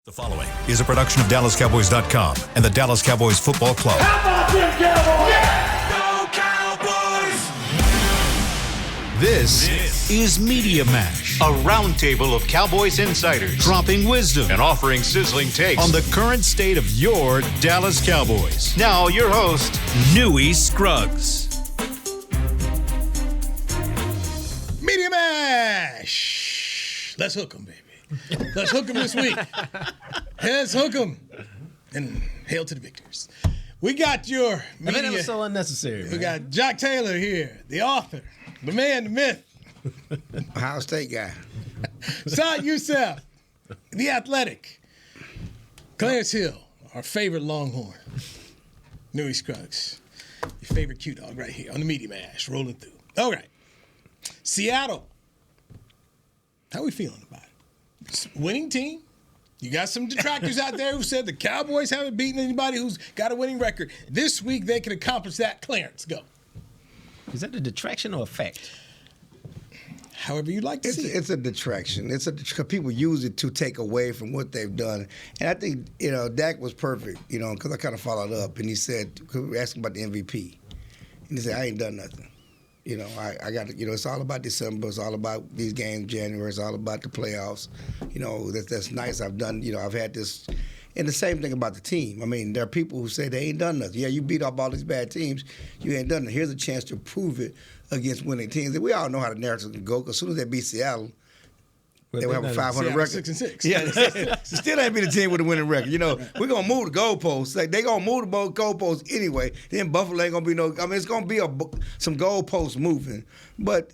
The following is a production of DallasCowboys.com and the Dallas Cowboys Football Club. How about them Cowboys? Go Cowboys! This is Media Mash, a roundtable of Cowboys insiders dropping wisdom and offering sizzling takes on the current state of your Dallas Cowboys. Now, your host, Newy Scruggs. Media Mash! Let's hook 'em, baby. Let's hook 'em this week. Let's hook 'em. And hail to the victors. We got your media. I mean, it was so unnecessary, man. We got Jock Taylor here, the author, the man, the myth. Ohio State guy. Saad Youssef, the athletic. Clarence Hill, our favorite Longhorn. Newy Scruggs, your favorite Q-Dog right here on the Media Mash, rolling through. All right. Seattle. How we feeling about it? Winning team. You got some detractors out there who said the Cowboys haven't beaten anybody who's got a winning record. This week they can accomplish that. Clarence, go. Is that a detraction or a fact? However you like to see it. It's a detraction. Because people use it to take away from what they've done. And I think, Dak was perfect, because I kind of followed up. And he said, because we were asking about the MVP. And he said, I ain't done nothing. I got to, it's all about December. It's all about these games, January. It's all about the playoffs. That's nice. I've done, I've had this. And the same thing about the team. I mean, there are people who say they ain't done nothing. Yeah, you beat up all these bad teams. You ain't done it. Here's a chance to prove it against winning teams. And we all know how the narrative can go, because as soon as they beat Seattle, they will have a 500 record. 6-6. Yeah, still ain't been a team with a winning record. We're going to move the goalposts. Like, they going to move the goalposts anyway. Then Buffalo ain't going to be it's going to be some goalposts moving. But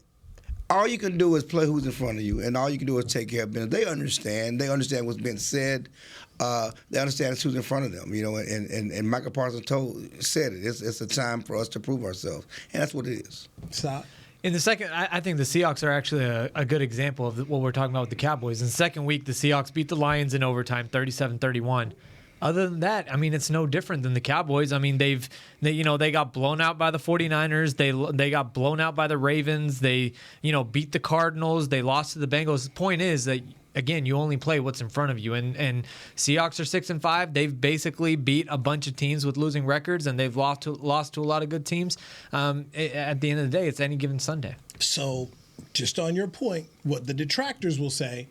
all you can do is play who's in front of you, and all you can do is take care of business. They understand. They understand what's been said. They understand who's in front of them, and Michael Parsons said it. It's a time for us to prove ourselves, and that's what it is. Stop. In the second, I think the Seahawks are actually a good example of what we're talking about with the Cowboys. In the second week, the Seahawks beat the Lions in overtime, 37-31. Other than that, I mean, it's no different than the Cowboys. I mean, they got blown out by the 49ers. They got blown out by the Ravens. They, beat the Cardinals. They lost to the Bengals. The point is that, again, you only play what's in front of you. And Seahawks are 6-5. They've basically beat a bunch of teams with losing records, and they've lost to a lot of good teams. At the end of the day, it's any given Sunday. So, just on your point, what the detractors will say,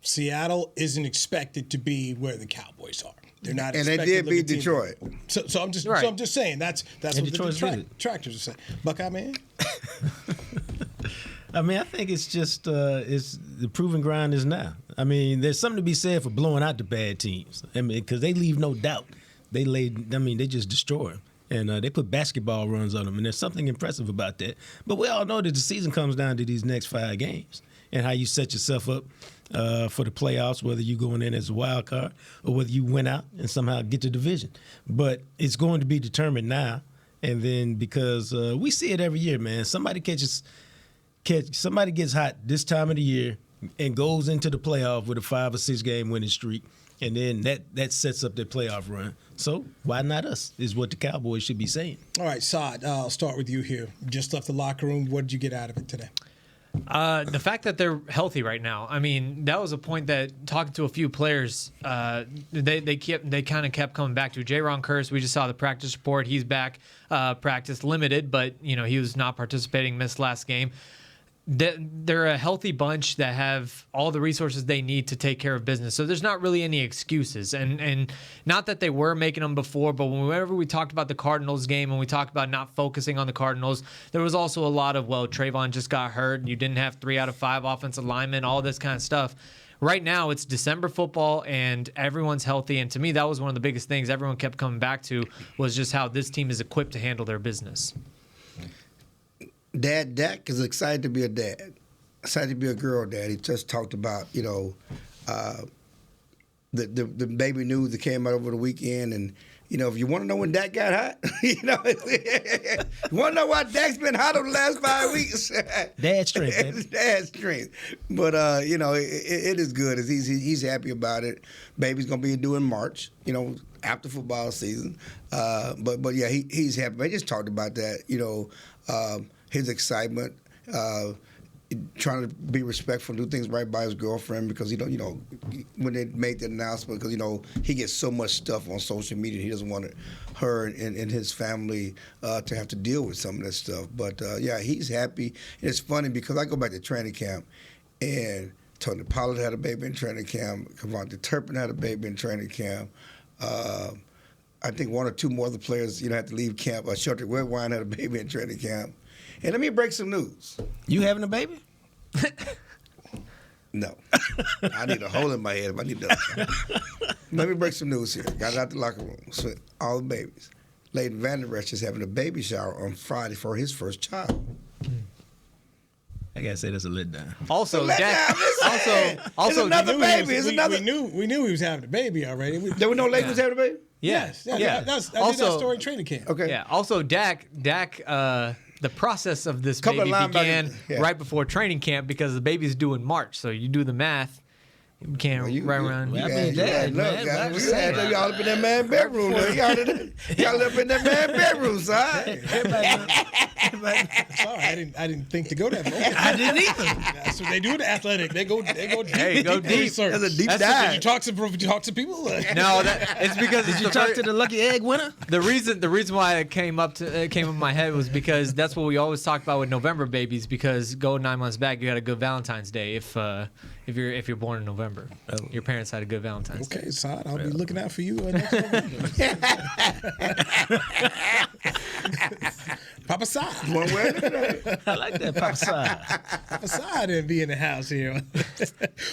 Seattle isn't expected to be where the Cowboys are. They're not. And they did beat Detroit. So I'm just saying that's what the detractors are saying. Buckeye man. I mean, I think it's just it's the proving ground is now. I mean, there's something to be said for blowing out the bad teams. I mean, because they leave no doubt. They just destroy them. And they put basketball runs on them, and there's something impressive about that. But we all know that the season comes down to these next 5 games and how you set yourself up for the playoffs, whether you're going in as a wild card or whether you win out and somehow get the division. But it's going to be determined now, and then because we see it every year, man. Somebody gets hot this time of the year and goes into the playoff with a 5 or 6 game winning streak, and then that sets up their playoff run. So why not us is what the Cowboys should be saying. All right, Saad, I'll start with you here. Just left the locker room. What did you get out of it today? The fact that they're healthy right now. I mean, that was a point that talking to a few players, they kind of kept coming back to. DaRon Bland, we just saw the practice report. He's back, practice limited, but he was not participating, missed last game. They're a healthy bunch that have all the resources they need to take care of business. So there's not really any excuses. And not that they were making them before, but whenever we talked about the Cardinals game and we talked about not focusing on the Cardinals, there was also a lot of, Trayvon just got hurt. You didn't have 3 out of 5 offensive linemen, all this kind of stuff. Right now, it's December football, and everyone's healthy. And to me, that was one of the biggest things everyone kept coming back to was just how this team is equipped to handle their business. Dak is excited to be a dad, excited to be a girl dad. He just talked about, the baby news that came out over the weekend. And, if you want to know when Dak got hot, you want to know why Dak's been hot over the last 5 weeks? Dad's strength, baby. Dad's strength. But, it is good. He's happy about it. Baby's going to be due in March, after football season. But yeah, he's happy. I just talked about that, his excitement. trying to be respectful, do things right by his girlfriend because when they made the announcement, because he gets so much stuff on social media, he doesn't want her and his family to have to deal with some of that stuff. But yeah, he's happy. And it's funny because I go back to training camp, and Tony Pollard had a baby in training camp. Kevontae Turpin had a baby in training camp. I think one or two more other players, had to leave camp. Shelter Redwine had a baby in training camp. And let me break some news. You having a baby? No. I need a hole in my head if I need to. Let me break some news here. Got it out the locker room. So all the babies. Leighton Vander Esch is having a baby shower on Friday for his first child. I gotta say that's a letdown. Also, It's another baby. It's another. We knew he was having a baby already. There was no Leighton was having a baby? Yes. Yeah. I did that story in training camp. Okay. Yeah. Also, Dak. The process of this baby began right before training camp because the baby's due in March. So you do the math. You can't right around. I mean, Dad, man. Y'all up in that man bedroom. Y'all up in that man bedroom, son. Sorry, I didn't think to go that low. I didn't either. That's what they do in the athletic. They go deep. Hey, go deep. That's a deep Did dive. you talk to people? No, it's because Did you talk to the lucky egg winner? The reason why it came up in my head was because that's what we always talk about with November babies. Because go 9 months back, you got a good Valentine's Day if you're born in November. Your parents had a good Valentine's Day. Okay, son, I'll be looking out for you next November. Papa Side. One way. I like that, Papa Side. Papa Side didn't be in the house here.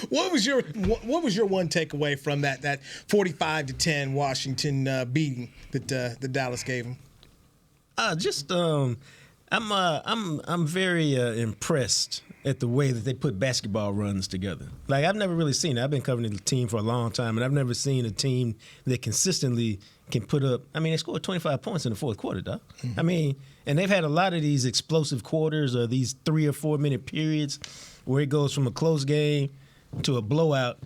What was your one takeaway from that 45-10 Washington beating that Dallas gave him? I'm very impressed at the way that they put basketball runs together. Like, I've never really seen it. I've been covering the team for a long time, and I've never seen a team that consistently can put up. I mean, they scored 25 points in the fourth quarter, dog. Mm-hmm. I mean, and they've had a lot of these explosive quarters or these 3 or 4 minute periods where it goes from a close game to a blowout.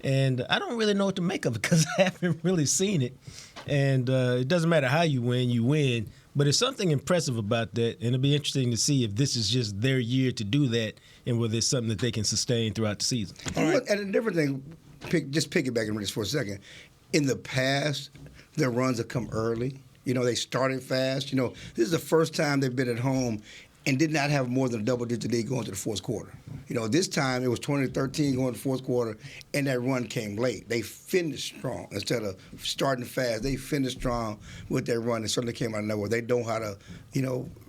And I don't really know what to make of it because I haven't really seen it. And it doesn't matter how you win. But there's something impressive about that, and it'll be interesting to see if this is just their year to do that and whether it's something that they can sustain throughout the season. Right. And a different thing, just piggybacking on this for a second. In the past, their runs have come early. They started fast. This is the first time they've been at home and did not have more than a double-digit lead going to the fourth quarter. This time it was 20-13 going to the fourth quarter, and that run came late. They finished strong. Instead of starting fast, they finished strong with their run. It certainly came out of nowhere. They know how to,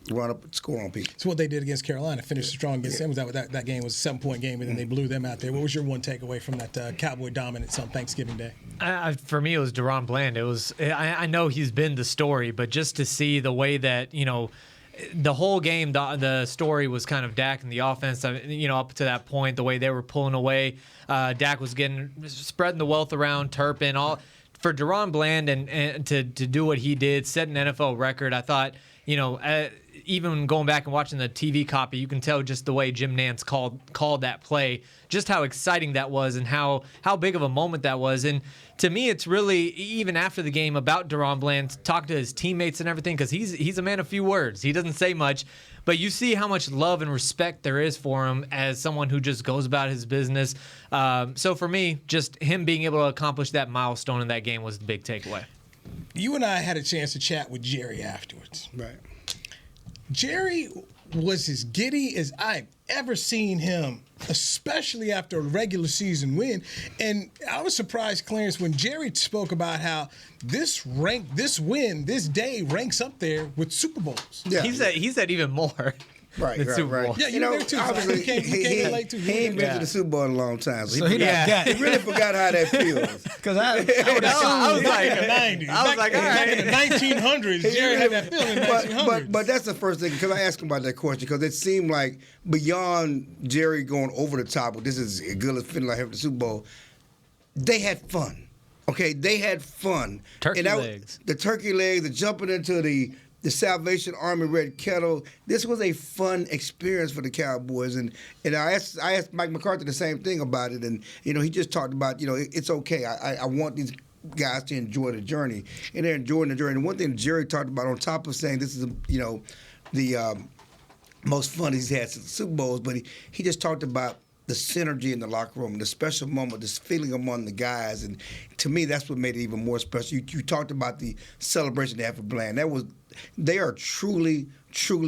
run up and score on people. It's what they did against Carolina, finished strong against them. That game was a 7-point game, and then they blew them out there. What was your one takeaway from that Cowboy dominance on Thanksgiving Day? For me, it was DaRon Bland. It was. I know he's been the story, but just to see the way that, the whole game, the story was kind of Dak and the offense. Up to that point, the way they were pulling away, Dak was spreading the wealth around. Turpin, all for DaRon Bland and to do what he did, set an NFL record. I thought, even going back and watching the TV copy, you can tell just the way Jim Nantz called that play, just how exciting that was and how big of a moment that was. And to me, it's really, even after the game, about DaRon Bland, talk to his teammates and everything, because he's a man of few words. He doesn't say much, but you see how much love and respect there is for him as someone who just goes about his business. So for me, just him being able to accomplish that milestone in that game was the big takeaway. You and I had a chance to chat with Jerry afterwards. Right. Jerry was as giddy as I've ever seen him, especially after a regular season win. And I was surprised, Clarence, when Jerry spoke about how this win, this day ranks up there with Super Bowls. Yeah. He said even more. Right. Yeah, you know, there too. Obviously, he came in late too. He ain't been to the Super Bowl in a long time, so he really forgot how that feels. Because I was like in the 90s. I was like, all right. Back in the 1900s, Jerry had that feeling in the 1900s. But that's the first thing, because I asked him about that question, because it seemed like beyond Jerry going over the top, this is as good as feeling like having the Super Bowl, they had fun. Okay, they had fun. Turkey legs. The turkey legs, the jumping into the Salvation Army red kettle. This was a fun experience for the Cowboys, and I asked Mike McCarthy the same thing about it, and he just talked about it's okay. I want these guys to enjoy the journey, and they're enjoying the journey. And one thing Jerry talked about, on top of saying this is most fun he's had since the Super Bowls, but he just talked about the synergy in the locker room, the special moment, this feeling among the guys, and to me, that's what made it even more special. You talked about the celebration they had for Bland. They are truly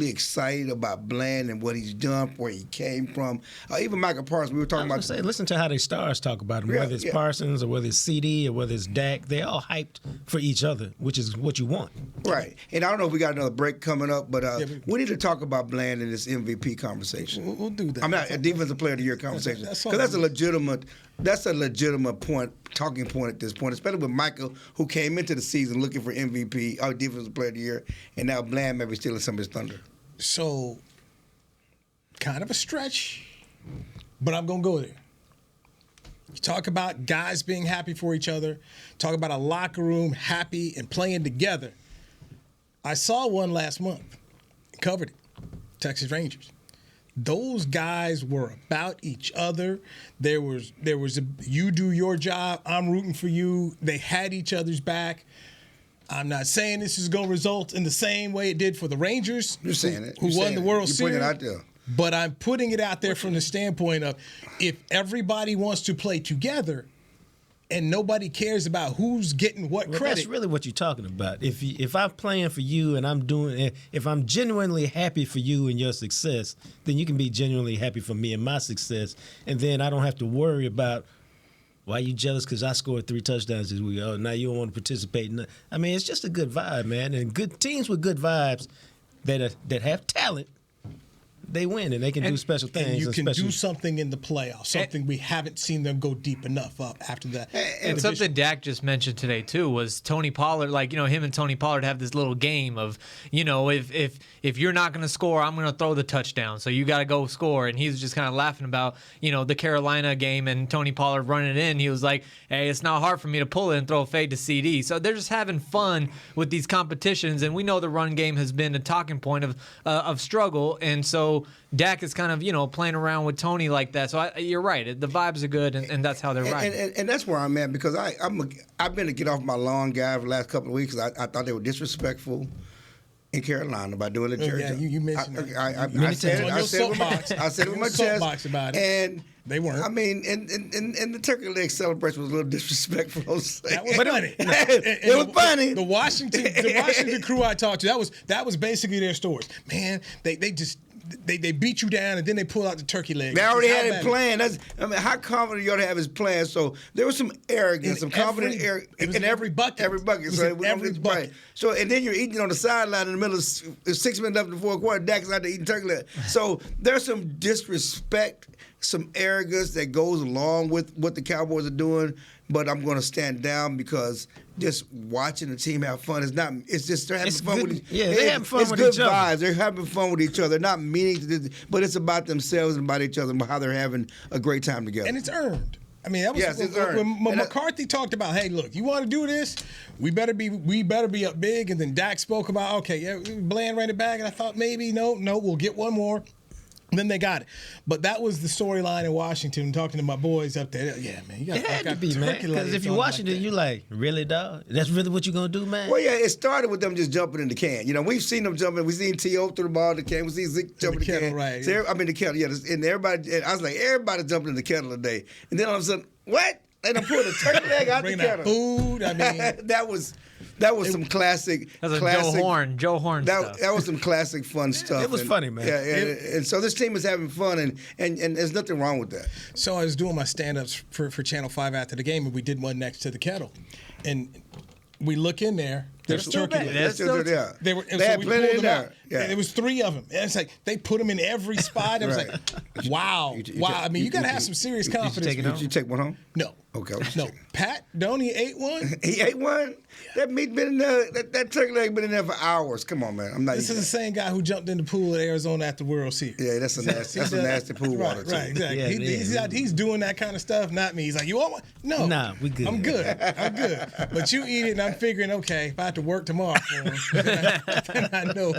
excited about Bland and what he's done, where he came from. Even Michael Parsons, we were talking about. Listen to how the stars talk about him, whether it's Parsons or whether it's CD or whether it's Dak. They're all hyped for each other, which is what you want. Right. And I don't know if we got another break coming up, but we need to talk about Bland in this MVP conversation. We'll do that. I'm not a defensive player of the year conversation because that's a legitimate talking point at this point, especially with Michael, who came into the season looking for MVP, or defensive player of the year, and now Bland may be stealing some of his thunder. So, kind of a stretch, but I'm going to go there. You talk about guys being happy for each other, talk about a locker room happy and playing together. I saw one last month, covered it, Texas Rangers. Those guys were about each other. There was you do your job, I'm rooting for you. They had each other's back. I'm not saying this is going to result in the same way it did for the Rangers, You're saying it. who won the World Series. You're putting it out there. But I'm putting it out there from the standpoint of if everybody wants to play together and nobody cares about who's getting what credit. That's really what you're talking about. If I'm playing for you and if I'm genuinely happy for you and your success, then you can be genuinely happy for me and my success. And then I don't have to worry about why you jealous because I scored 3 touchdowns this week. Oh, now you don't want to participate. I mean, it's just a good vibe, man. And good teams with good vibes that have talent, they win and they can do special things. And you can do something in the playoffs, something we haven't seen them go deep enough up after that. And something Dak just mentioned today too was Tony Pollard. Like, him and Tony Pollard have this little game of, if you're not going to score, I'm going to throw the touchdown. So you got to go score. And he was just kind of laughing about, the Carolina game and Tony Pollard running it in. He was like, hey, it's not hard for me to pull it and throw a fade to CD. So they're just having fun with these competitions. And we know the run game has been a talking point of struggle. And so Dak is kind of, playing around with Tony like that. So you're right. The vibes are good, and that's how they're riding. And that's where I'm at because I've been to get off my lawn guy for the last couple of weeks because I thought they were disrespectful in Carolina by doing the church. Yeah, you mentioned that. I said it with my chest. About it. And they weren't. I mean, and the turkey leg celebration was a little disrespectful. That was funny. It was funny. The Washington crew I talked to, that was basically their stories. Man, they beat you down and then they pull out the turkey leg. They already had it planned. How confident you ought to have his plan. So there was some arrogance, some confident arrogance in every bucket. Every bucket. Every bucket. Right. So and then you're eating on the sideline in the middle of 6 minutes left in the fourth quarter. Dak's out there eating turkey leg. So there's some disrespect, some arrogance that goes along with what the Cowboys are doing. But I'm going to stand down because just watching the team have fun is not. It's just they're having fun with each other. They're having fun with each other. Vibes. They're having fun with each other. They're not meaning to, but it's about themselves and about each other and how they're having a great time together. And it's earned. I mean, that was it's earned. When McCarthy talked about, hey, look, you want to do this? We better be up big. And then Dak spoke about, okay, yeah, Bland ran it back, and I thought maybe no, we'll get one more. And then they got it. But that was the storyline in Washington, talking to my boys up there. Yeah, man. You got it had to be, man. Because if you're Washington, you like, really, dog? That's really what you're going to do, man? Well, yeah, it started with them just jumping in the can. We've seen them jumping. We've seen T.O. through the ball in the can. We've seen Zeke jumping in the can. Right. So, the kettle, yeah. And everybody, and I was like, everybody's jumping in the kettle today. And then all of a sudden, what? They done pulled a turkey leg out the kettle. Food, I mean. That was some classic. That was Joe Horn stuff. That was some classic fun stuff. It was funny, man. Yeah, and so this team is having fun, and there's nothing wrong with that. So I was doing my stand-ups for Channel 5 after the game, and we did one next to the kettle. And we look in there. There's turkey legs. They're still there. They had plenty in there. Yeah. There was 3 of them. And it's like they put them in every spot. It was like, wow. I mean, you got to have some serious confidence. Did you take one home? No. Okay. No. Pat Doney ate one. He ate one? That meat been in there. That turkey leg been in there for hours. Come on, man. This is the same guy who jumped in the pool at Arizona at the World Series. Yeah, that's a nasty pool water, too. Right, exactly. He's doing that kind of stuff, not me. He's like, you want one? No. Nah, we good. I'm good. But you eat it, and I'm figuring, okay, if I have to to work tomorrow for him, then I know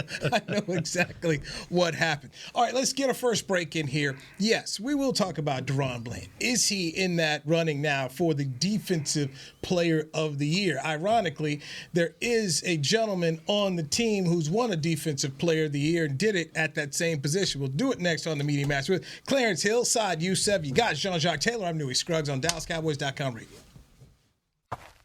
exactly what happened. All right, let's get a first break in here. Yes, we will talk about DaRon Bland. Is he in that running now for the Defensive Player of the Year? Ironically, there is a gentleman on the team who's won a Defensive Player of the Year and did it at that same position. We'll do it next on the Media Match with Clarence Hill, Saad Youssef. You got Jean-Jacques Taylor. I'm Newey Scruggs on DallasCowboys.com radio.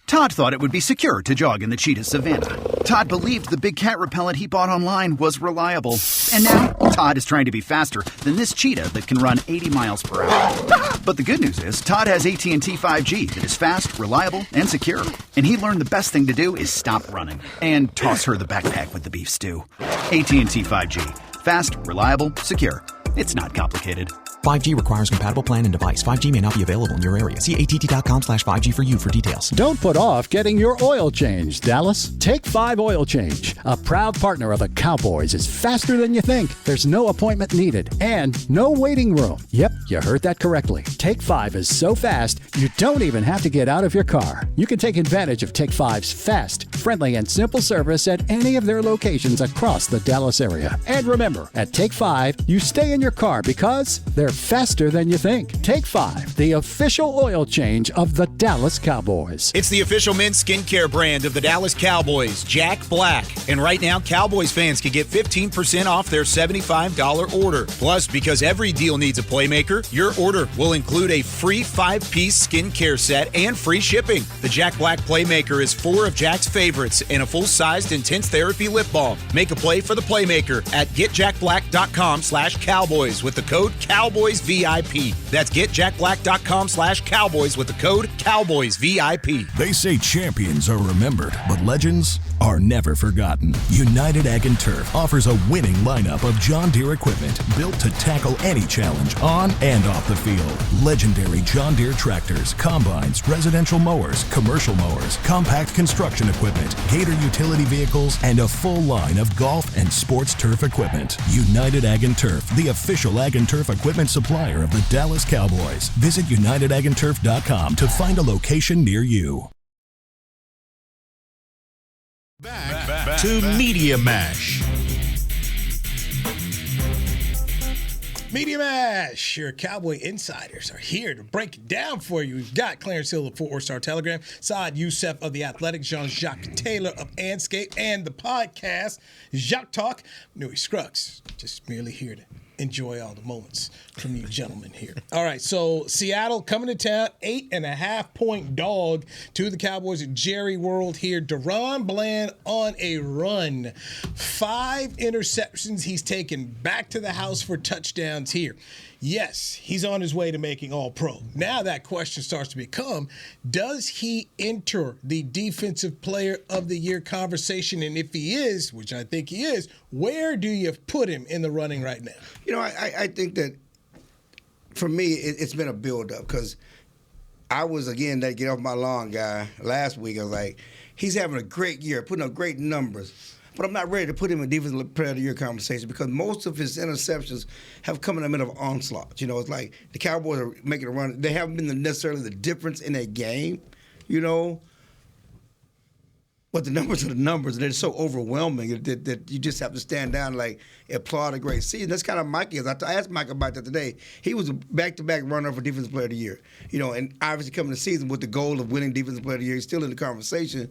Todd thought it would be secure to jog in the cheetah savanna. Todd believed the big cat repellent he bought online was reliable. And now, Todd is trying to be faster than this cheetah that can run 80 miles per hour. But the good news is, Todd has AT&T 5G that is fast, reliable, and secure. And he learned the best thing to do is stop running and toss her the backpack with the beef stew. AT&T 5G. Fast, reliable, secure. It's not complicated. 5G requires compatible plan and device. 5G may not be available in your area. See att.com/5G for you for details. Don't put off getting your oil changed, Dallas. Take 5 Oil Change, a proud partner of the Cowboys, is faster than you think. There's no appointment needed and no waiting room. Yep, you heard that correctly. Take 5 is so fast, you don't even have to get out of your car. You can take advantage of Take 5's fast, friendly, and simple service at any of their locations across the Dallas area. And remember, at Take 5, you stay in your car because they're faster than you think. Take 5, the official oil change of the Dallas Cowboys. It's the official men's skincare brand of the Dallas Cowboys, Jack Black. And right now, Cowboys fans can get 15% off their $75 order. Plus, because every deal needs a playmaker, your order will include a free 5-piece skincare set and free shipping. The Jack Black Playmaker is 4 of Jack's favorites and a full-sized intense therapy lip balm. Make a play for the Playmaker at getjackblack.com/Cowboys with the code CowboysVIP. That's getjackblack.com/Cowboys with the code CowboysVIP. They say champions are remembered, but legends are never forgotten. United Ag and Turf offers a winning lineup of John Deere equipment built to tackle any challenge on and off the field. Legendary John Deere tractors, combines, residential mowers, commercial mowers, compact construction equipment, Gator utility vehicles, and a full line of golf and sports turf equipment. United Ag and Turf, the official Ag and Turf equipment supplier of the Dallas Cowboys. Visit UnitedAgAndTurf.com to find a location near you. Back to Media Mash. Media Mash, your Cowboy insiders are here to break it down for you. We've got Clarence Hill of 4-Star Telegram, Saad Youssef of The Athletic, Jean-Jacques Taylor of Anscape, and the podcast, Jacques Talk. Newey Scruggs, just merely here to enjoy all the moments from you gentlemen here. All right, so Seattle coming to town, 8.5-point dog to the Cowboys at Jerry World here. DaRon Bland on a run. 5 interceptions he's taken back to the house for touchdowns here. Yes, he's on his way to making All-Pro. Now that question starts to become, does he enter the Defensive Player of the Year conversation? And if he is, which I think he is, where do you put him in the running right now? You know, I think that for me, it's been a build-up because I was, again, that get off my lawn guy last week. I was like, he's having a great year, putting up great numbers. But I'm not ready to put him in Defensive Player of the Year conversation because most of his interceptions have come in the middle of onslaught. You know, it's like the Cowboys are making a run. They haven't been necessarily the difference in a game, you know. But the numbers are the numbers, and they're so overwhelming that you just have to stand down and, like, applaud a great season. That's kind of Mike is. I asked Mike about that today. He was a back-to-back runner for Defensive Player of the Year. You know, and obviously coming to the season with the goal of winning Defensive Player of the Year, he's still in the conversation.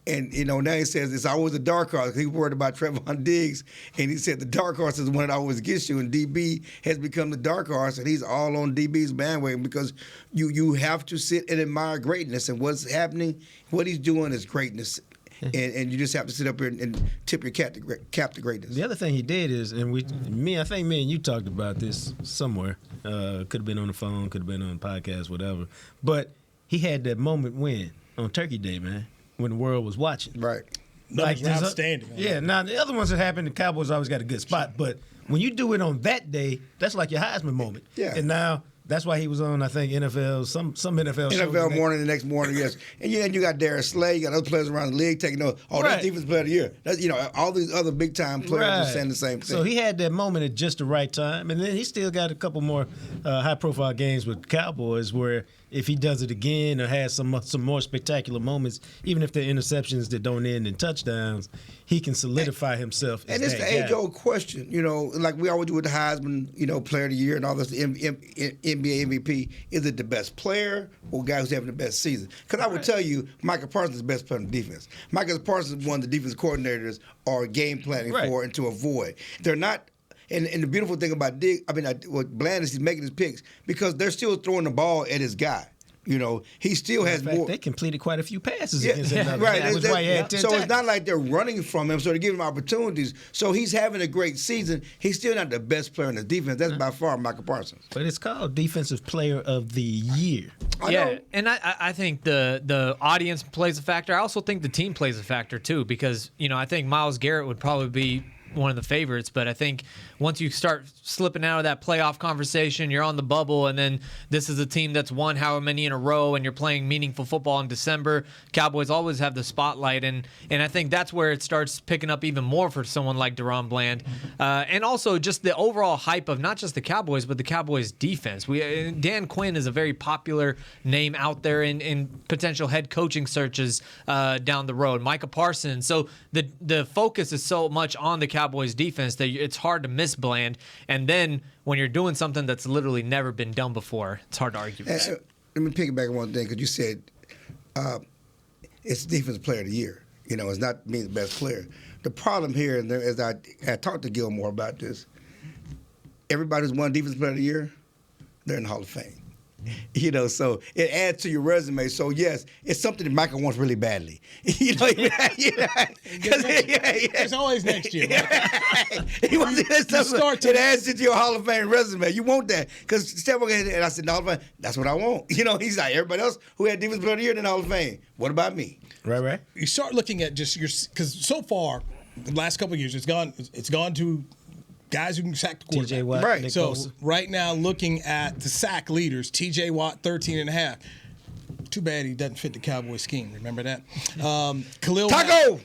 And, you know, now he says it's always a dark horse. He worried about Trevon Diggs, and he said the dark horse is the one that always gets you, and DB has become the dark horse, and he's all on DB's bandwagon because you have to sit and admire greatness, and what's happening, what he's doing is greatness. And you just have to sit up here and tip your cap to greatness. The other thing he did is, and I think me and you talked about this somewhere. Could have been on the phone, could have been on the podcast, whatever. But he had that moment on Turkey Day, man, when the world was watching. Right. Like, outstanding. Yeah, now the other ones that happened, the Cowboys always got a good spot. But when you do it on that day, that's like your Heisman moment. Yeah. And now That's why he was on, I think, NFL, some NFL show. NFL morning, the next morning, yes. And you got Darius Slay, you got other players around the league taking notes. Oh, that's defensive player of the year. That's, all these other big-time players are saying the same thing. So he had that moment at just the right time. And then he still got a couple more high-profile games with Cowboys where if he does it again or has some more spectacular moments, even if they're interceptions that don't end in touchdowns, he can solidify himself as and it's the age-old question, like we always do with the Heisman, player of the year and all this, the NBA MVP. Is it the best player or guy who's having the best season? Because I would tell you, Micah Parsons is the best player on the defense. Micah Parsons is one of the defense coordinators are game planning for and to avoid. They're not. And the beautiful thing about what Bland is, he's making his picks because they're still throwing the ball at his guy. He still has more. They completed quite a few passes against him. Right. So it's not like they're running from him, so they're giving him opportunities. So he's having a great season. He's still not the best player in the defense. That's by far Micah Parsons. But it's called Defensive Player of the Year. Yeah, and I think the audience plays a factor. I also think the team plays a factor, too, because, I think Myles Garrett would probably be one of the favorites, but I think once you start slipping out of that playoff conversation, you're on the bubble, and then this is a team that's won however many in a row, and you're playing meaningful football in December. Cowboys always have the spotlight, and I think that's where it starts picking up even more for someone like DaRon Bland, and also just the overall hype of not just the Cowboys, but the Cowboys defense. Dan Quinn is a very popular name out there in potential head coaching searches down the road. Micah Parsons. So the focus is so much on the Cowboys defense that it's hard to miss Bland. And then when you're doing something that's literally never been done before, it's hard to argue with that. Let me piggyback on one thing, because you said it's defensive player of the year. It's not me the best player. The problem here, and as I talked to Gilmore about this, everybody who's won defensive player of the year, they're in the Hall of Fame. So it adds to your resume. So yes, it's something that Michael wants really badly. It's always next year. He wants it adds to your Hall of Fame resume. You want that because Stephen and I said, Hall of Fame. That's what I want. He's like everybody else who had defensive player of the year in the Hall of Fame. What about me? Right. You start looking at just because so far, the last couple of years, it's gone to guys who can sack the quarterback. TJ Watt. Right. So right now, looking at the sack leaders, TJ Watt, 13.5. Too bad he doesn't fit the Cowboy scheme. Remember that? Khalil Taco!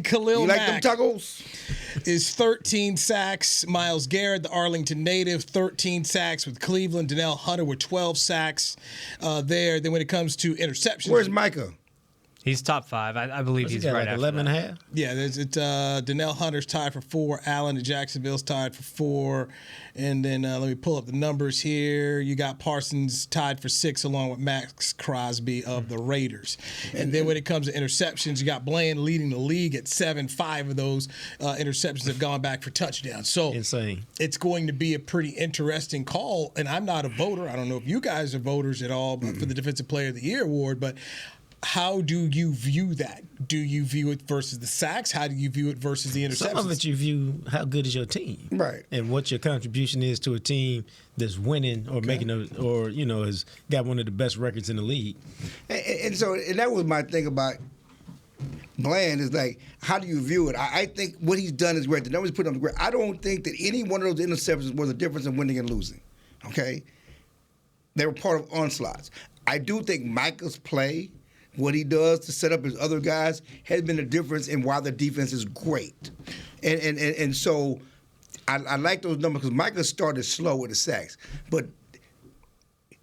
Khalil you Mack like them tacos? is 13 sacks. Myles Garrett, the Arlington native, 13 sacks with Cleveland. Danielle Hunter with 12 sacks there. Then when it comes to interceptions. Where's Micah? He's top 5. I believe he's right after 11.5. Yeah, there's Danielle Hunter's tied for 4. Allen of Jacksonville's tied for 4. And then let me pull up the numbers here. You got Parsons tied for 6 along with Max Crosby of the Raiders. And then when it comes to interceptions, you got Bland leading the league at 7. 5 of those interceptions have gone back for touchdowns. So insane. It's going to be a pretty interesting call. And I'm not a voter. I don't know if you guys are voters at all for the Defensive Player of the Year award, but how do you view that? Do you view it versus the sacks? How do you view it versus the interceptions? Some of it you view how good is your team, right, and what your contribution is to a team that's winning or making has got one of the best records in the league. And so that was my thing about Bland is like, how do you view it? I think what he's done is great. The numbers put on the great. I don't think that any one of those interceptions was a difference in winning and losing. Okay, they were part of onslaughts. I do think Micah's play, what he does to set up his other guys, has been a difference in why the defense is great. And so I like those numbers because Micah started slow with the sacks. But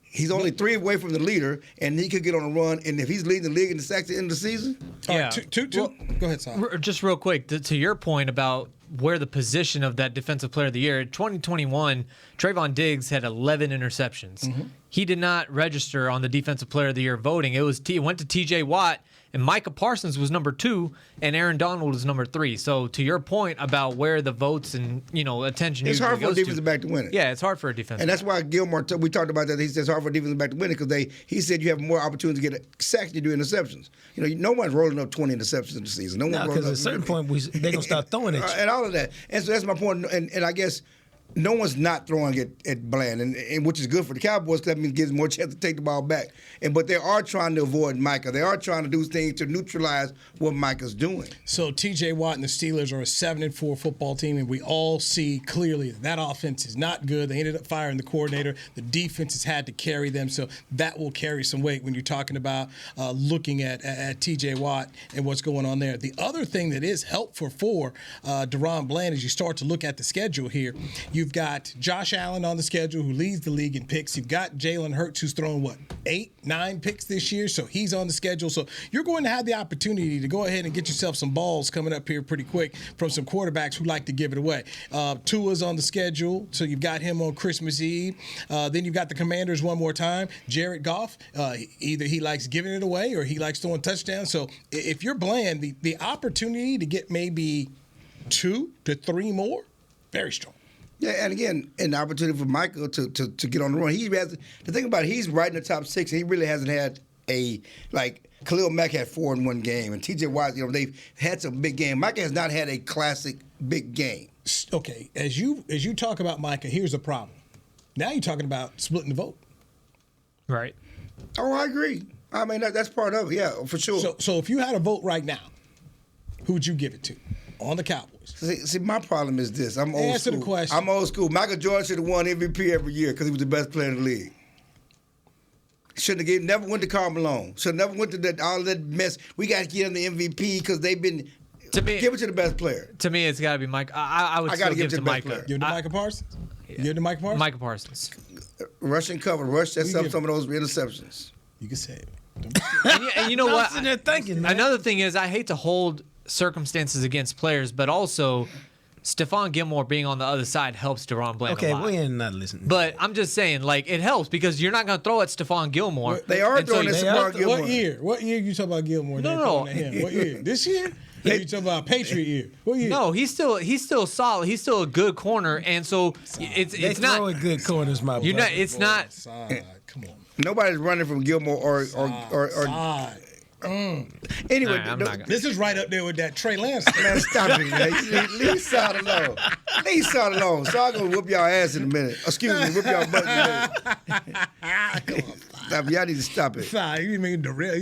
he's only 3 away from the leader, and he could get on a run. And if he's leading the league in the sacks at the end of the season. Yeah. All right, two. Go ahead, Sam. Just real quick, to your point about where the position of that Defensive Player of the Year, in 2021, Trayvon Diggs had 11 interceptions. Mm-hmm. He did not register on the Defensive Player of the Year voting. It went to TJ Watt, and Micah Parsons was number 2, and Aaron Donald was number 3. So to your point about where the votes and attention, it's hard for a defensive back to win it. Yeah, it's hard for a defensive. And that's why Gilmore, we talked about that. He says it's hard for a defensive back to win it because he said you have more opportunity to get sacks than you do interceptions. No one's rolling up 20 interceptions in the season. No, because at a certain point they're gonna start throwing it. And all of that. And so that's my point. And I guess no one's not throwing at Bland, and which is good for the Cowboys because that means it gives them more chance to take the ball back. But they are trying to avoid Micah. They are trying to do things to neutralize what Micah's doing. So T.J. Watt and the Steelers are a 7-4 football team, and we all see clearly that offense is not good. They ended up firing the coordinator. The defense has had to carry them, so that will carry some weight when you're talking about looking at T.J. Watt and what's going on there. The other thing that is helpful for DaRon Bland as you start to look at the schedule here, you've got Josh Allen on the schedule who leads the league in picks. You've got Jalen Hurts who's thrown, 8-9 picks this year, so he's on the schedule. So you're going to have the opportunity to go ahead and get yourself some balls coming up here pretty quick from some quarterbacks who like to give it away. Tua's on the schedule, so you've got him on Christmas Eve. Then you've got the Commanders one more time. Jared Goff, either he likes giving it away or he likes throwing touchdowns. So if you're Bland, the opportunity to get maybe 2 to 3 more, very strong. Yeah, and again, an opportunity for Michael to get on the run. The thing about it, he's right in the top 6, and he really hasn't had Khalil Mack had 4 in one game, and T.J. Watt, they've had some big game. Micah has not had a classic big game. Okay, as you talk about Micah, here's the problem. Now you're talking about splitting the vote. Right. Oh, I agree. I mean, that's part of it, yeah, for sure. So if you had a vote right now, who would you give it to on the Cowboys? See, my problem is this. I'm old Answer school. the question. I'm old school. Michael Jordan should have won MVP every year because he was the best player in the league. Never went to Karl Malone. Should never went to all that mess. We got to get him the MVP because they've been. Give it to the best player. To me, it's got to be Mike. I would still give it to Micah. Give it to Micah Parsons? Yeah. Give it to Micah Parsons? Micah Parsons. Rush and cover. Rush sets up some of those interceptions. You can say it. And you know what? I'm sitting there thinking, man. Another thing is I hate to hold circumstances against players, but also Stephon Gilmore being on the other side helps DaRon Bland a lot. Okay, we're not listening. But I'm just saying, it helps because you're not going to throw at Stephon Gilmore. They are throwing at Stephon Gilmore. What year you talking about Gilmore? No. What year? This year? Or you talking about Patriot year? What year? No, he's still solid. He's still a good corner, and so it's not. They good corners, my You're not. It's not. Come on. Nobody's running from Gilmore or Anyway, this is right up there with that Trey Lance. Man, stop it, man. Leave Sod alone. Leave Sod alone. Sod gonna whoop y'all ass in a minute. Excuse me, whoop y'all butt in a minute. Stop, y'all need to stop it. You mean Darrell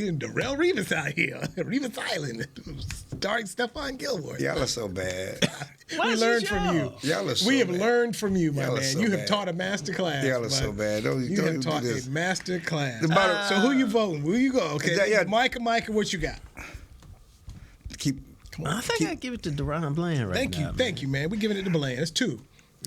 Revis out here. Revis Island. Starring Stephon Gilmore. Y'all are so bad. We learned from you. Y'all are so We have bad. learned from you, my Y'all are man. so You have bad. taught a master class. Y'all are so bad. You have taught do this. a master class. bottom- So who you voting? Where you go? Okay, Micah, what you got? I think I'd give it to DaRon Bland right now. Thank you, man. We're giving it to Bland. It's 2.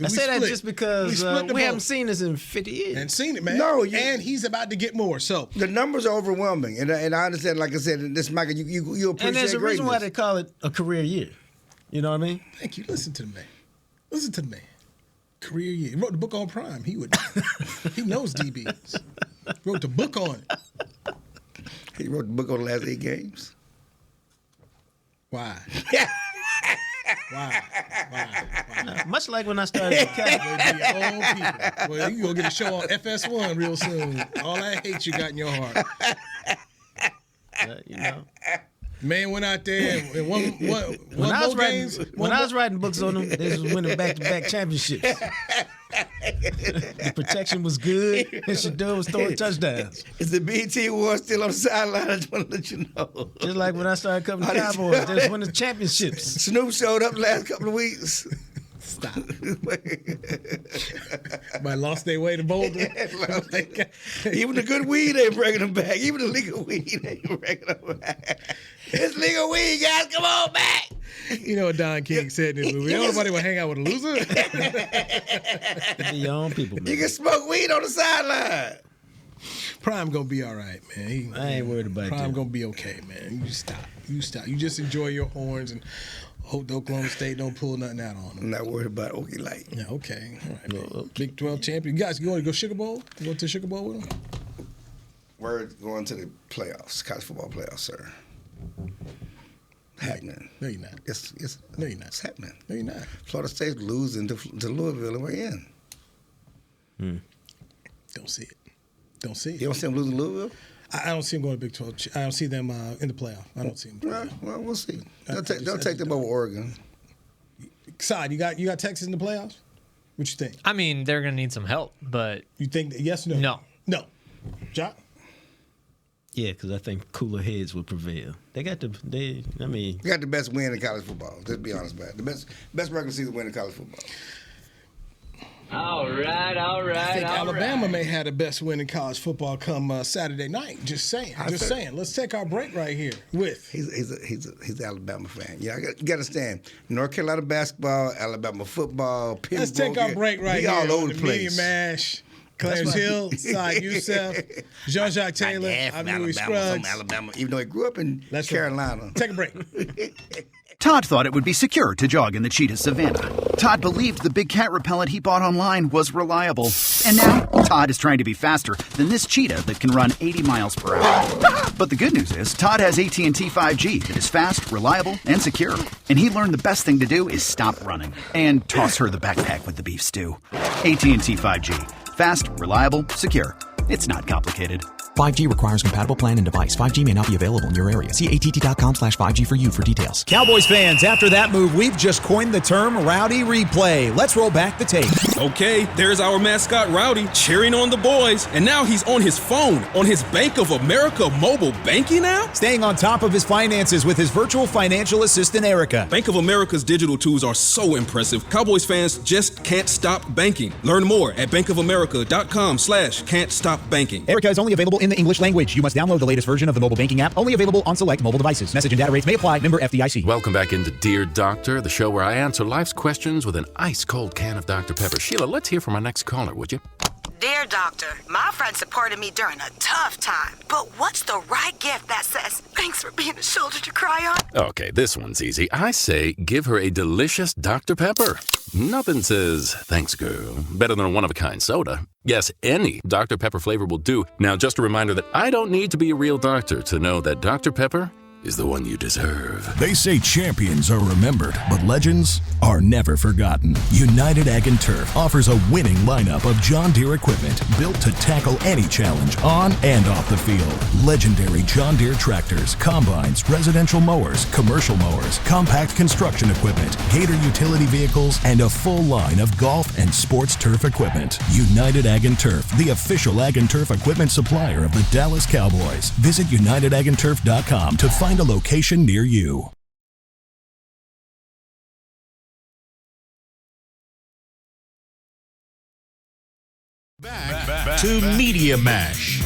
I say that just because we haven't seen this in 50 years. And seen it, man. No, and he's about to get more. So the numbers are overwhelming, and I understand. Like I said, this Michael, you appreciate And there's a reason why greatness. they call it a career year. You know what I mean? Thank you. Listen to the man. Listen to the man. Career year. He wrote the book on Prime. He knows DBs. Wrote the book on it. He wrote the book on the last 8 games. Why? Why? Much like when I started at Cat. Well, you gonna get a show on FS1 real soon. All that hate you got in your heart. you know. Man went out there and won When I was writing books on them, they was winning back-to-back championships. The protection was good, and Shador was throwing touchdowns. Is the BT Award still on the sideline? I just want to let you know. Just like when I started covering the Cowboys, they was winning championships. Snoop showed up the last couple of weeks. Stop. But lost their way to Boulder. Even the good weed ain't bringing them back. Even the legal weed ain't bringing them back. It's legal weed, guys. Come on back. You know what Don King said in this movie? Nobody will hang out with a loser. Be your own people, man. You can smoke weed on the sideline. Prime gonna be all right, man. I ain't worried about Prime that. gonna be okay, man. You just stop. You just enjoy your horns and hope the Oklahoma State don't pull nothing out on them. I'm not worried about Okie Light. Yeah, okay. All right, man. Big 12 champion. You guys going to go Sugar Bowl? You go to the Sugar Bowl with them? We're going to the playoffs, college football playoffs, sir. Happening. No, you're not. Yes. No, you're not. It's happening. No, you're not. Florida State's losing to Louisville, and we're in. Don't see it. Don't see it. You don't see them losing to Louisville? I don't see them going to Big 12. I don't see them in the playoff. I don't see them. Well, we'll see. They'll take them over Oregon. Side, you got Texas in the playoffs? What you think? I mean, they're going to need some help, but You think that yes or no? No. Jock? Yeah, because I think cooler heads would prevail. They got the best win in college football. Let's be honest about it. The best regular season win in college football. All right. I think Alabama may have the best win in college football come Saturday night. Just saying. Let's take our break right here with. He's an Alabama fan. Yeah, you got to understand. North Carolina basketball, Alabama football. Let's take our break right here. All over the the place. Media Mash. Clarence Hill, Saad Youssef, Jean-Jacques Taylor. I'm Louis Scruggs. From Alabama, even though he grew up in Carolina. Right. Take a break. Todd thought it would be secure to jog in the cheetah savanna. Todd believed the big cat repellent he bought online was reliable. And now, Todd is trying to be faster than this cheetah that can run 80 miles per hour. But the good news is, Todd has AT&T 5G that is fast, reliable, and secure. And he learned the best thing to do is stop running and toss her the backpack with the beef stew. AT&T 5G. Fast, reliable, secure. It's not complicated. 5G requires compatible plan and device. 5G may not be available in your area. See att.com/5G for you for details. Cowboys fans, after that move, we've just coined the term Rowdy Replay. Let's roll back the tape. Okay, there's our mascot Rowdy cheering on the boys. And now he's on his phone, on his Bank of America mobile banking app? Staying on top of his finances with his virtual financial assistant, Erica. Bank of America's digital tools are so impressive. Cowboys fans just can't stop banking. Learn more at bankofamerica.com/can't-stop-banking. Erica is only available in the English language. You must download the latest version of the mobile banking app, only available on select mobile devices. Message and data rates may apply. Member FDIC. Welcome back into Dear Doctor, the show where I answer life's questions with an ice-cold can of Dr. Pepper. Sheila, let's hear from our next caller, would you? Dear Doctor, my friend supported me during a tough time, but what's the right gift that says, thanks for being a shoulder to cry on? Okay, this one's easy. I say give her a delicious Dr. Pepper. Nothing says, thanks, girl, better than a one-of-a-kind soda. Yes, any Dr. Pepper flavor will do. Now, just a reminder that I don't need to be a real doctor to know that Dr. Pepper is the one you deserve. They say champions are remembered, but legends are never forgotten. United Ag and Turf offers a winning lineup of John Deere equipment built to tackle any challenge on and off the field. Legendary John Deere tractors, combines, residential mowers, commercial mowers, compact construction equipment, Gator utility vehicles, and a full line of golf and sports turf equipment. United Ag and Turf, the official Ag and Turf equipment supplier of the Dallas Cowboys. Visit unitedagandturf.com to find a location near you. Back to Media Mash.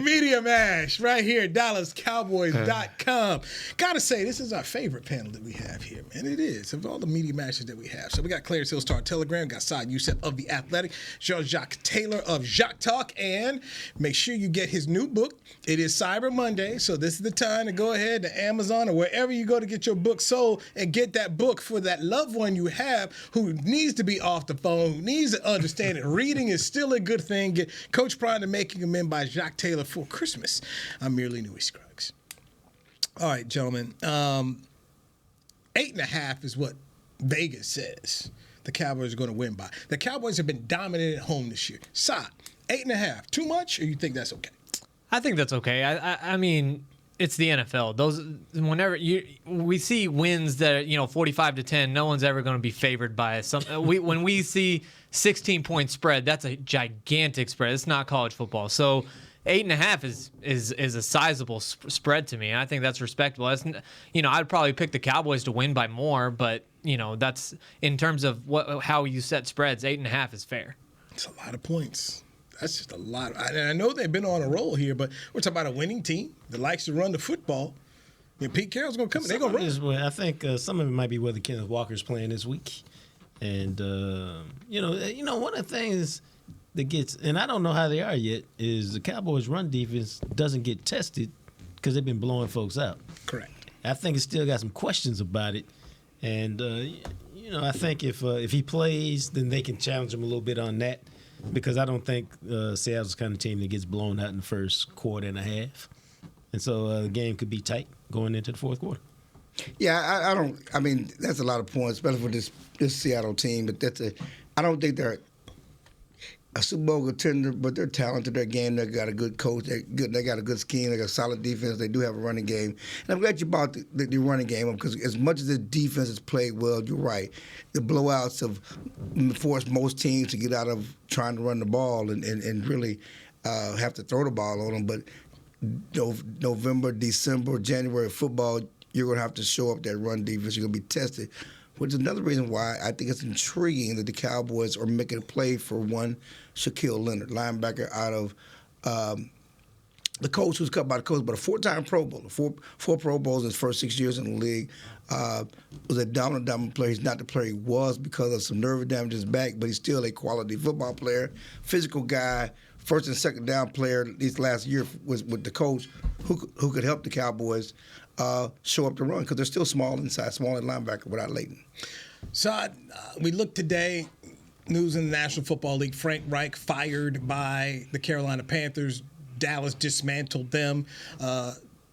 Media Mash right here at DallasCowboys.com. Gotta say, this is our favorite panel that we have here, man. It is, of all the Media Mashes that we have. So we got Clarence Hill, Star Telegram, got Saad Youssef of The Athletic, Jean-Jacques Taylor of Jacques Talk, and make sure you get his new book. It is Cyber Monday, so this is the time to go ahead to Amazon or wherever you go to get your book sold and get that book for that loved one you have who needs to be off the phone, who needs to understand it. Reading is still a good thing. Get Coach Pride to Making Them In by Jacques Taylor for Christmas. I'm merely Louis Scruggs. All right, gentlemen. 8.5 is what Vegas says the Cowboys are going to win by. The Cowboys have been dominant at home this year. Saad, 8.5, too much, or you think that's okay? I think that's okay. I mean, it's the NFL. Whenever we see wins that are, 45-10, no one's ever going to be favored by some. When we see 16-point spread, that's a gigantic spread. It's not college football. So 8.5 is a sizable spread to me. And I think that's respectable. I'd probably pick the Cowboys to win by more, but that's in terms of how you set spreads. 8.5 is fair. It's a lot of points. That's just a lot. I know they've been on a roll here, but we're talking about a winning team that likes to run the football. Pete Carroll's going to come. They're going to run. I think some of it might be whether Kenneth Walker's playing this week, and one of the things that gets, and I don't know how they are yet, is the Cowboys' run defense doesn't get tested because they've been blowing folks out. Correct. I think it's still got some questions about it, and I think if he plays, then they can challenge him a little bit on that. Because I don't think Seattle's the kind of team that gets blown out in the first quarter and a half. And so the game could be tight going into the fourth quarter. Yeah, I mean, that's a lot of points, especially for this Seattle team. But I don't think a Super Bowl contender, but they're talented. Their game, they got a good coach. They got a good scheme. They got a solid defense. They do have a running game. And I'm glad you brought the running game up because as much as the defense has played well, you're right. The blowouts have forced most teams to get out of trying to run the ball and really have to throw the ball on them. But November, December, January football, you're going to have to show up that run defense. You're going to be tested. Which is another reason why I think it's intriguing that the Cowboys are making a play for one Shaquille Leonard, linebacker out of the coach who's cut by the coach, but a four-time Pro Bowler, four Pro Bowls in his first 6 years in the league. Was a dominant player. He's not the player he was because of some nerve damage in his back, but he's still a quality football player, physical guy, first and second down player. This last year was with the coach who could help the Cowboys show up to run because they're still small inside, small at linebacker without Leighton. So we look today, news in the National Football League, Frank Reich fired by the Carolina Panthers. Dallas dismantled them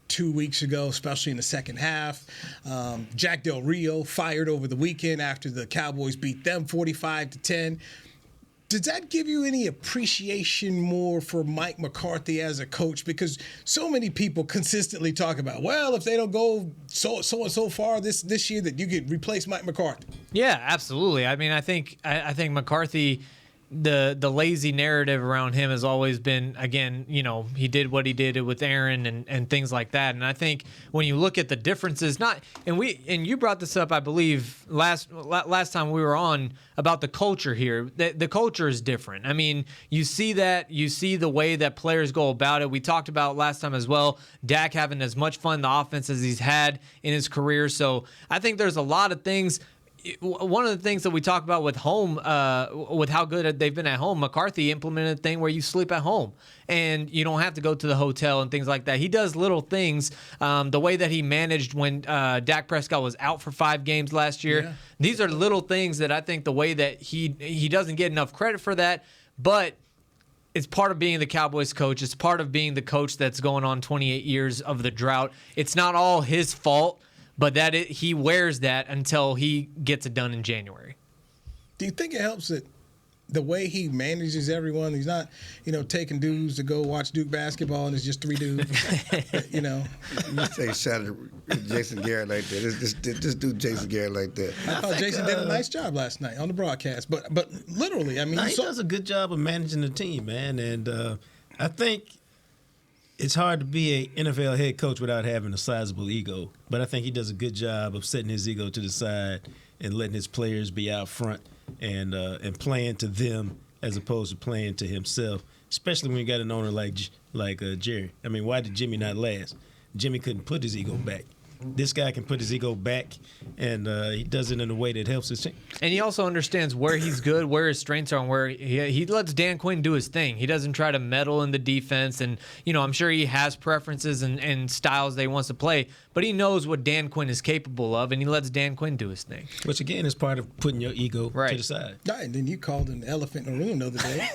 2 weeks ago, especially in the second half. Jack Del Rio fired over the weekend after the Cowboys beat them 45-10. Does that give you any appreciation more for Mike McCarthy as a coach? Because so many people consistently talk about, well, if they don't go so and so far this year, that you could replace Mike McCarthy. Yeah, absolutely. I mean, I think McCarthy, the lazy narrative around him has always been, again, you know, he did what he did with Aaron and things like that. And I think when you look at the differences, and you brought this up, I believe, last time we were on about the culture here. The culture is different. I mean, you see the way that players go about it. We talked about last time as well, Dak having as much fun in the offense as he's had in his career. So I think there's a lot of things. One of the things that we talk about with home, with how good they've been at home, McCarthy implemented a thing where you sleep at home and you don't have to go to the hotel and things like that. He does little things. The way that he managed when Dak Prescott was out for 5 games last year. Yeah. These are little things that I think the way that he doesn't get enough credit for that, but it's part of being the Cowboys coach. It's part of being the coach that's going on 28 years of the drought. It's not all his fault. But he wears that until he gets it done in January. Do you think it helps that the way he manages everyone? He's not, taking dudes to go watch Duke basketball and it's just 3 dudes. You say shout out to Jason Garrett like that. Just do Jason Garrett like that. I thought Jason did a nice job last night on the broadcast. But literally, I mean, he does a good job of managing the team, man. And I think it's hard to be an NFL head coach without having a sizable ego, but I think he does a good job of setting his ego to the side and letting his players be out front and playing to them as opposed to playing to himself, especially when you got an owner like Jerry. I mean, why did Jimmy not last? Jimmy couldn't put his ego back. This guy can put his ego back, and he does it in a way that helps his team. And he also understands where he's good, where his strengths are, and where he lets Dan Quinn do his thing. He doesn't try to meddle in the defense, and I'm sure he has preferences and styles that he wants to play, but he knows what Dan Quinn is capable of, and he lets Dan Quinn do his thing. Which, again, is part of putting your ego to the side. Right, and then you called him the elephant in the room the other day.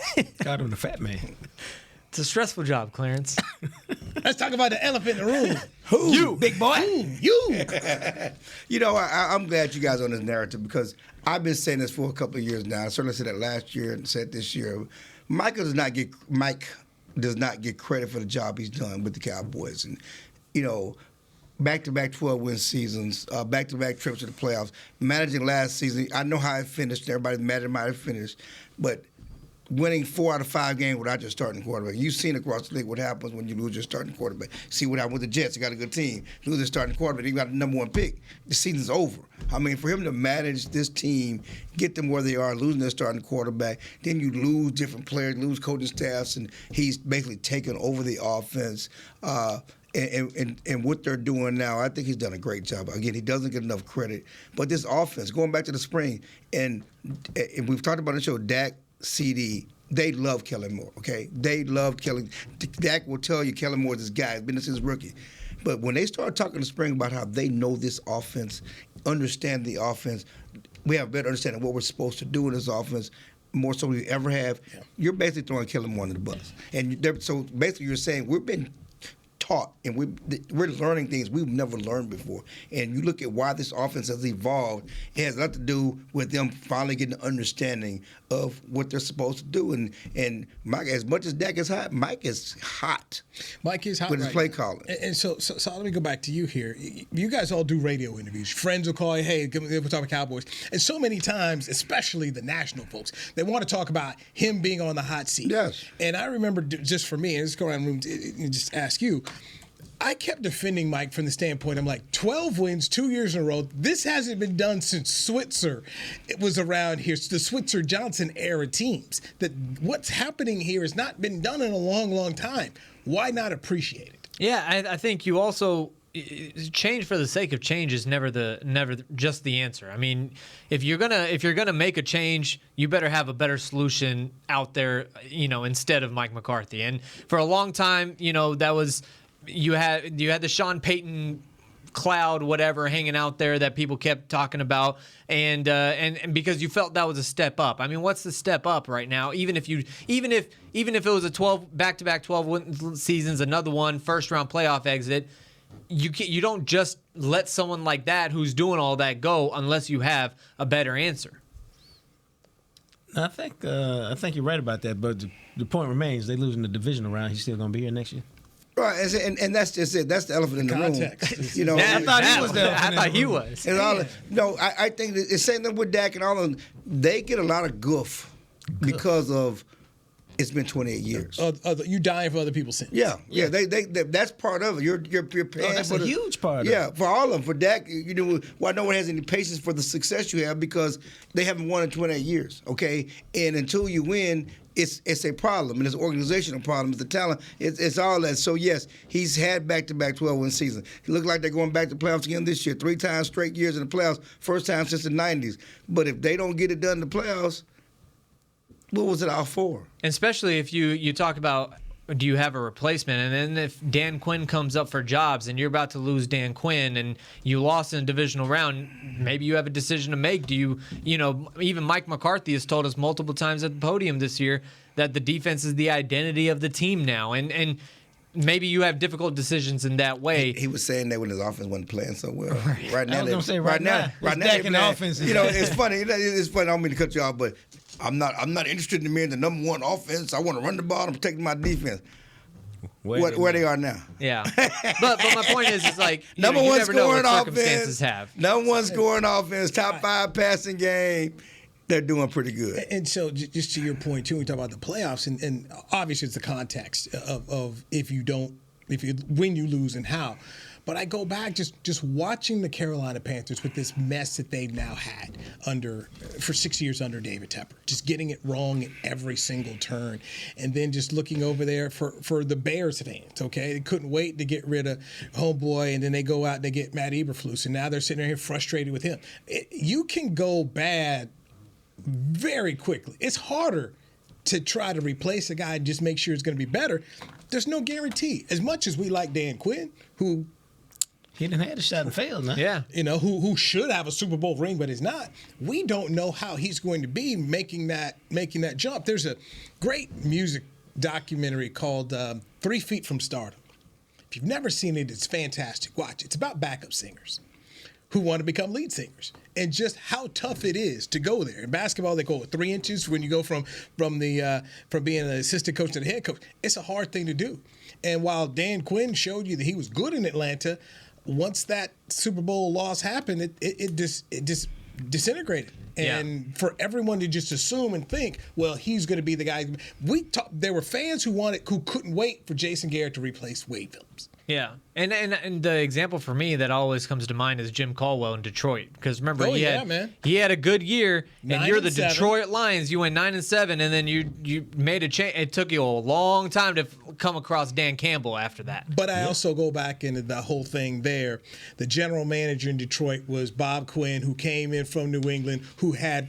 Called him the fat man. It's a stressful job, Clarence. Let's talk about the elephant in the room. Who? You, big boy. You. I'm glad you guys are on this narrative because I've been saying this for a couple of years now. I certainly said that last year and said this year. Mike does not get credit for the job he's done with the Cowboys. And, back-to-back 12-win seasons, back-to-back trips to the playoffs. Managing last season, I know how it finished. Everybody's mad at how it finished. But winning 4 out of 5 games without your starting quarterback. You've seen across the league what happens when you lose your starting quarterback. See what happened with the Jets. You got a good team. Lose their starting quarterback. You got the number 1 pick. The season's over. I mean, for him to manage this team, get them where they are, losing their starting quarterback, then you lose different players, lose coaching staffs, and he's basically taken over the offense. And what they're doing now, I think he's done a great job. Again, he doesn't get enough credit. But this offense, going back to the spring, and we've talked about on the show, Dak, CD, they love Kellen Moore, okay? They love Kellen. Dak will tell you Kellen Moore's this guy. He's been since rookie. But when they start talking to spring about how they know this offense, understand the offense, we have a better understanding of what we're supposed to do in this offense, more so than we ever have, you're basically throwing Kellen Moore under the bus. And so basically you're saying we've been taught, and we're learning things we've never learned before. And you look at why this offense has evolved, it has a lot to do with them finally getting an understanding of what they're supposed to do. And Mike, as much as Dak is hot, Mike is hot. Mike is hot with his right play now. calling. And so let me go back to you here. You guys all do radio interviews. Friends will call you, hey, we're talking Cowboys. And so many times, especially the national folks, they want to talk about him being on the hot seat. Yes. And I remember, just for me, and just go around the room and just ask you, I kept defending Mike from the standpoint, I'm like, 12 wins, 2 years in a row. This hasn't been done since Switzer. It was around here. It's the Switzer-Johnson era teams. That what's happening here has not been done in a long, long time. Why not appreciate it? Yeah, I think you also change for the sake of change is never just the answer. I mean, if you're gonna make a change, you better have a better solution out there, instead of Mike McCarthy. And for a long time, that was. You had the Sean Payton cloud, whatever, hanging out there that people kept talking about, and because you felt that was a step up. I mean, what's the step up right now? Even if it was a 12 back-to-back 12 seasons, another one, first round playoff exit, you don't just let someone like that who's doing all that go unless you have a better answer. I think you're right about that, but the point remains, they losing the divisional round. He's still going to be here next year. Right, and that's just it. That's the elephant in the room. I thought he was the elephant. I thought he was. And I think that it's same thing with Dak and all of them. They get a lot of goof because of it's been 28 years. You dying for other people's sins. Yeah. They that's part of it. You're paying that's for a huge part of it. Yeah, for all of them. For Dak, why no one has any patience for the success you have because they haven't won in 28 years. Okay, and until you win. It's a problem, and it's an organizational problem. It's the talent. It's all that. So, yes, he's had back-to-back 12-win seasons. He looked like they're going back to playoffs again this year. 3 times straight years in the playoffs, first time since the 90s. But if they don't get it done in the playoffs, what was it all for? And especially if you talk about, do you have a replacement? And then if Dan Quinn comes up for jobs and you're about to lose Dan Quinn and you lost in a divisional round, maybe you have a decision to make. Do you even Mike McCarthy has told us multiple times at the podium this year that the defense is the identity of the team now. And maybe you have difficult decisions in that way. He was saying that when his offense wasn't playing so well. Right now, right now, Dak and the offense. It's funny. It's funny. I don't mean to cut you off, but I'm not interested in being the number one offense. I want to run the ball and protect my defense. Where they are now. Yeah. But my point is like number one never know scoring what circumstances offense. have. Number one scoring offense, top 5 passing game. They're doing pretty good. And so just to your point too, we talk about the playoffs and obviously it's the context of when you lose and how. But I go back just watching the Carolina Panthers with this mess that they've now had for 6 years under David Tepper, just getting it wrong at every single turn, and then just looking over there for the Bears fans. Okay, they couldn't wait to get rid of homeboy, and then they go out and they get Matt Eberflus, and now they're sitting here frustrated with him. You can go bad very quickly. It's harder to try to replace a guy and just make sure it's going to be better. There's no guarantee. As much as we like Dan Quinn, who he didn't have a shot and failed, man. Yeah. Who should have a Super Bowl ring, but is not. We don't know how he's going to be making that jump. There's a great music documentary called 3 Feet from Stardom. If you've never seen it, it's fantastic. Watch it. It's about backup singers who want to become lead singers and just how tough it is to go there. In basketball, they call it 3 inches when you go from being an assistant coach to the head coach. It's a hard thing to do. And while Dan Quinn showed you that he was good in Atlanta, once that Super Bowl loss happened, it just disintegrated. And for everyone to just assume and think, well, he's going to be the guy. There were fans who couldn't wait for Jason Garrett to replace Wade Phillips. Yeah, and the example for me that always comes to mind is Jim Caldwell in Detroit. Because remember, he had a good year, and you're the 9-7. Detroit Lions. You went 9-7, and then you made a change. It took you a long time to come across Dan Campbell after that. But I also go back into the whole thing there. The general manager in Detroit was Bob Quinn, who came in from New England,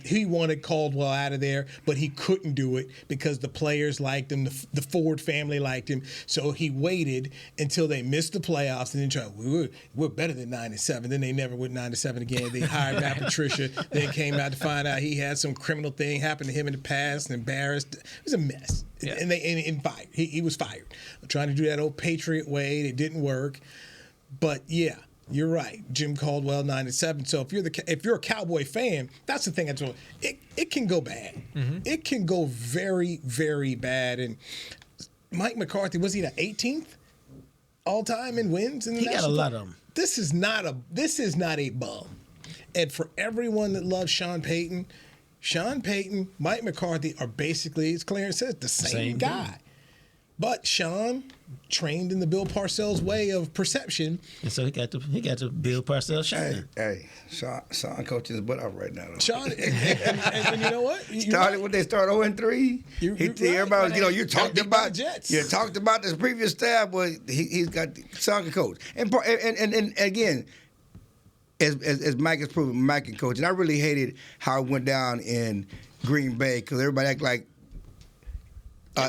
he wanted Caldwell out of there, but he couldn't do it because the players liked him, the Ford family liked him. So he waited until they missed the playoffs and then tried, we're better than 9-7. Then they never went 9-7 again. They hired Matt Patricia, then came out to find out he had some criminal thing happen to him in the past and embarrassed. It was a mess. Yeah. And fired. He was fired. Trying to do that old Patriot way. It didn't work. But yeah, you're right. Jim Caldwell 9-7. So if you're a Cowboy fan, that's the thing. It can go bad. Mm-hmm. It can go very, very bad. And Mike McCarthy, was he the 18th all time in wins? He got a lot of them. This is not a bum. And for everyone that loves Sean Payton, Mike McCarthy are basically, as Clarence says, the same guy. Thing. But Sean trained in the Bill Parcells way of perception. And so he got to Bill Parcells shine. Hey, Sean coaching his butt off right now. Though. Sean, and you know what? When they start 0-3. Everybody, you talked about Jets. You talked about this previous staff, but he's got Sean can coach. And again, as Mike has proven, Mike can coach. And I really hated how it went down in Green Bay because everybody acted like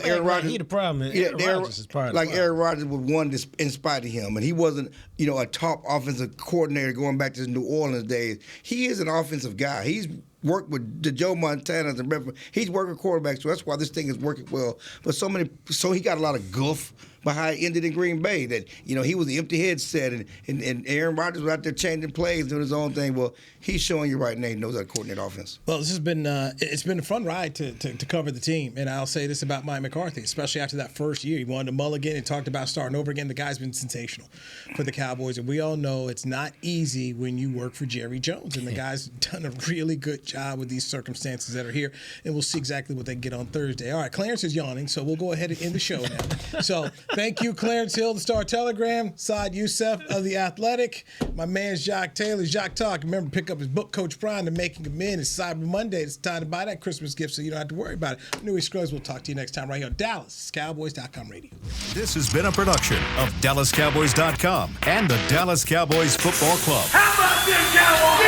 Aaron Rodgers. He the problem. Aaron Rodgers is part of the problem. Aaron Rodgers was one in spite of him, and he wasn't, a top offensive coordinator going back to his New Orleans days. He is an offensive guy. He's worked with the Joe Montanas and he's worked with quarterbacks, so that's why this thing is working well. But so he got a lot of guff behind ended in Green Bay that he was the empty headset and Aaron Rodgers was out there changing plays doing his own thing. Well, he's showing you right now he knows how to coordinate offense. Well, this has been it's been a fun ride to cover the team, and I'll say this about Mike McCarthy, especially after that first year. He wanted to mulligan and talked about starting over again. The guy's been sensational for the Cowboys, and we all know it's not easy when you work for Jerry Jones, and the guy's done a really good job with these circumstances that are here, and we'll see exactly what they get on Thursday. All right, Clarence is yawning, so we'll go ahead and end the show now. So thank you, Clarence Hill, the Star Telegram, Saad Youssef of The Athletic, my man Jacques Taylor, Jacques Talk. Remember, pick up his book, Coach Prime, The Making of Men. It's Cyber Monday. It's time to buy that Christmas gift so you don't have to worry about it. Newey Scruggs, we'll talk to you next time right here on DallasCowboys.com radio. This has been a production of DallasCowboys.com and the Dallas Cowboys Football Club. How about this, Cowboys?